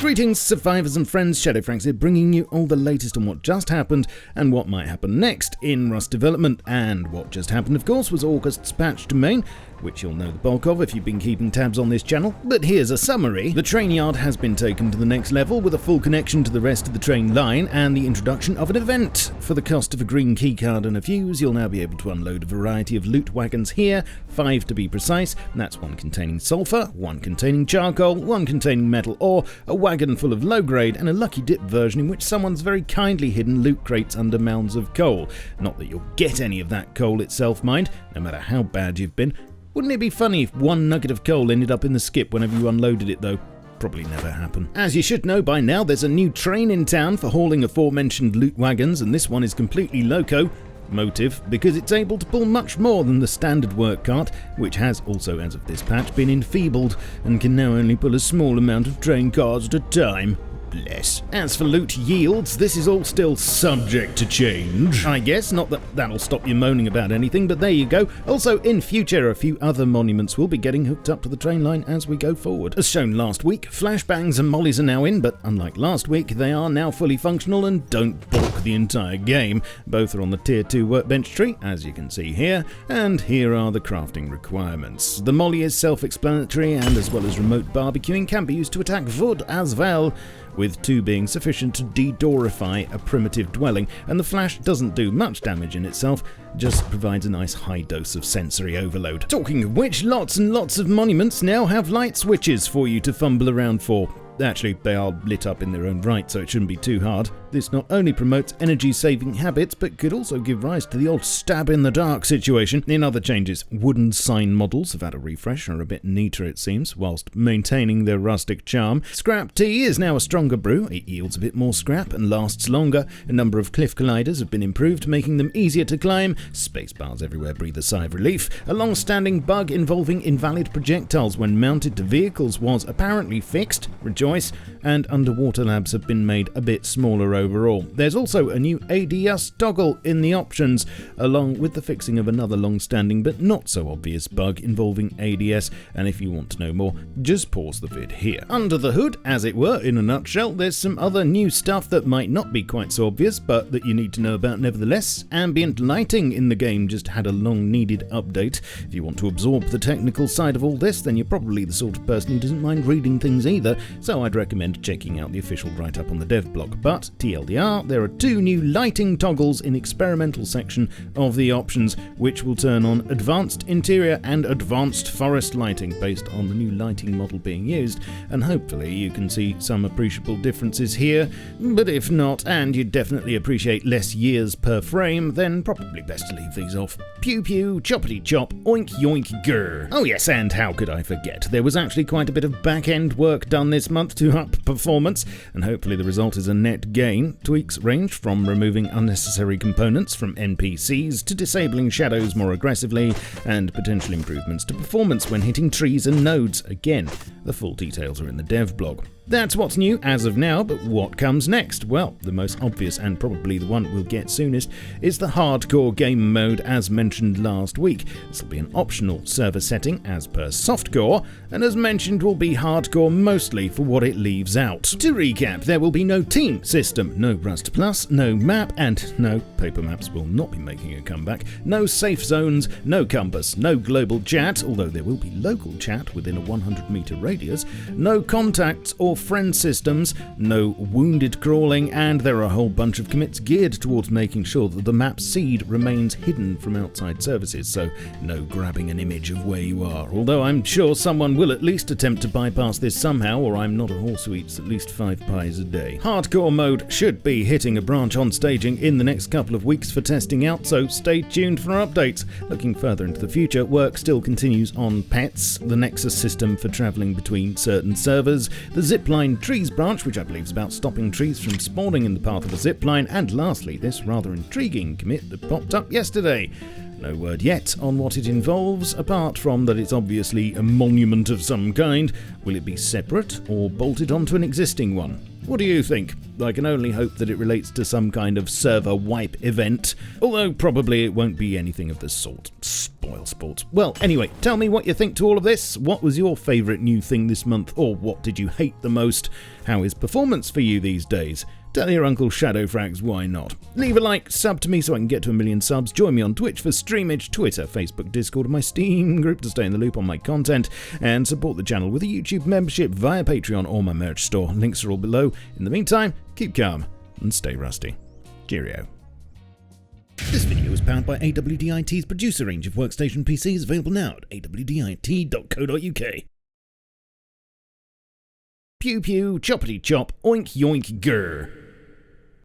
Greetings survivors and friends, SHADOWFRAX here, bringing you all the latest on what just happened and what might happen next in Rust development. And what just happened, of course, was August's patch to main, which you'll know the bulk of if you've been keeping tabs on this channel. But here's a summary. The Trainyard has been taken to the next level with a full connection to the rest of the train line and the introduction of an event. For the cost of a green keycard and a fuse, you'll now be able to unload a variety of loot wagons here, 5 to be precise. That's one containing sulfur, one containing charcoal, one containing metal ore, a wagon full of low grade, and a lucky dip version in which someone's very kindly hidden loot crates under mounds of coal. Not that you'll get any of that coal itself, mind, no matter how bad you've been. Wouldn't it be funny if one nugget of coal ended up in the skip whenever you unloaded it though? Probably never happen. As you should know by now, there's a new train in town for hauling aforementioned loot wagons, and this one is completely loco. Motive, because it's able to pull much more than the standard work cart, which has also, as of this patch, been enfeebled and can now only pull a small amount of train cars at a time. Bless. As for loot yields, this is all still subject to change, I guess. Not that that'll stop you moaning about anything, but there you go. Also, in future, a few other monuments will be getting hooked up to the train line as we go forward. As shown last week, flashbangs and mollies are now in, but unlike last week, they are now fully functional and don't bulk the entire game. Both are on the tier 2 workbench tree, as you can see here, and here are the crafting requirements. The molly is self-explanatory, and as well as remote barbecuing, can be used to attack wood as well, with 2 being sufficient to de-dorify a primitive dwelling, and the flash doesn't do much damage in itself, just provides a nice high dose of sensory overload. Talking of which, lots and lots of monuments now have light switches for you to fumble around for. Actually, they are lit up in their own right, so it shouldn't be too hard. This not only promotes energy-saving habits, but could also give rise to the old stab-in-the-dark situation. In other changes, wooden sign models have had a refresh and are a bit neater, it seems, whilst maintaining their rustic charm. Scrap tea is now a stronger brew. It yields a bit more scrap and lasts longer. A number of cliff colliders have been improved, making them easier to climb. Spacebars everywhere breathe a sigh of relief. A long-standing bug involving invalid projectiles when mounted to vehicles was apparently fixed. Rejoice. And underwater labs have been made a bit smaller overall. There's also a new ADS toggle in the options, along with the fixing of another long-standing but not so obvious bug involving ADS, and if you want to know more, just pause the vid here. Under the hood, as it were, in a nutshell, there's some other new stuff that might not be quite so obvious, but that you need to know about nevertheless. Ambient lighting in the game just had a long-needed update. If you want to absorb the technical side of all this, then you're probably the sort of person who doesn't mind reading things either, so I'd recommend checking out the official write-up on the dev blog. But TLDR, there are 2 new lighting toggles in experimental section of the options, which will turn on advanced interior and advanced forest lighting based on the new lighting model being used, and hopefully you can see some appreciable differences here. But if not, and you definitely appreciate less years per frame, then probably best to leave these off. Pew pew, choppity chop, oink yoink grr. Oh yes, and how could I forget? There was actually quite a bit of back-end work done this month to up performance, and hopefully the result is a net gain. Tweaks range from removing unnecessary components from NPCs to disabling shadows more aggressively, and potential improvements to performance when hitting trees and nodes. Again, the full details are in the dev blog. That's what's new as of now, but what comes next? Well, the most obvious, and probably the one we'll get soonest, is the hardcore game mode as mentioned last week. This will be an optional server setting as per softcore, and as mentioned will be hardcore mostly for what it leaves out. To recap, there will be no team system, no Rust Plus, no map, and no, paper maps will not be making a comeback, no safe zones, no compass, no global chat, although there will be local chat within a 100-meter radius, no contacts or friend systems, no wounded crawling, and there are a whole bunch of commits geared towards making sure that the map seed remains hidden from outside services, so no grabbing an image of where you are, although I'm sure someone will at least attempt to bypass this somehow, or I'm not a horse who eats at least 5 pies a day. Hardcore mode should be hitting a branch on staging in the next couple of weeks for testing out, so stay tuned for updates. Looking further into the future, work still continues on pets, the Nexus system for travelling between certain servers, the zipline trees branch, which I believe is about stopping trees from spawning in the path of a zipline, and lastly, this rather intriguing commit that popped up yesterday. No word yet on what it involves, apart from that it's obviously a monument of some kind. Will it be separate or bolted onto an existing one? What do you think? I can only hope that it relates to some kind of server wipe event, although probably it won't be anything of the sort. Spoil sports. Well, anyway, tell me what you think to all of this. What was your favourite new thing this month, or what did you hate the most? How is performance for you these days? Tell your Uncle SHADOWFRAX why not. Leave a like, sub to me so I can get to 1 million subs, join me on Twitch for streamage, Twitter, Facebook, Discord, and my Steam group to stay in the loop on my content, and support the channel with a YouTube membership via Patreon or my merch store. Links are all below. In the meantime, keep calm and stay rusty. Cheerio. This video is powered by AWDIT's producer range of workstation PCs available now at awdit.co.uk. Pew pew, choppity chop, oink yoink grr.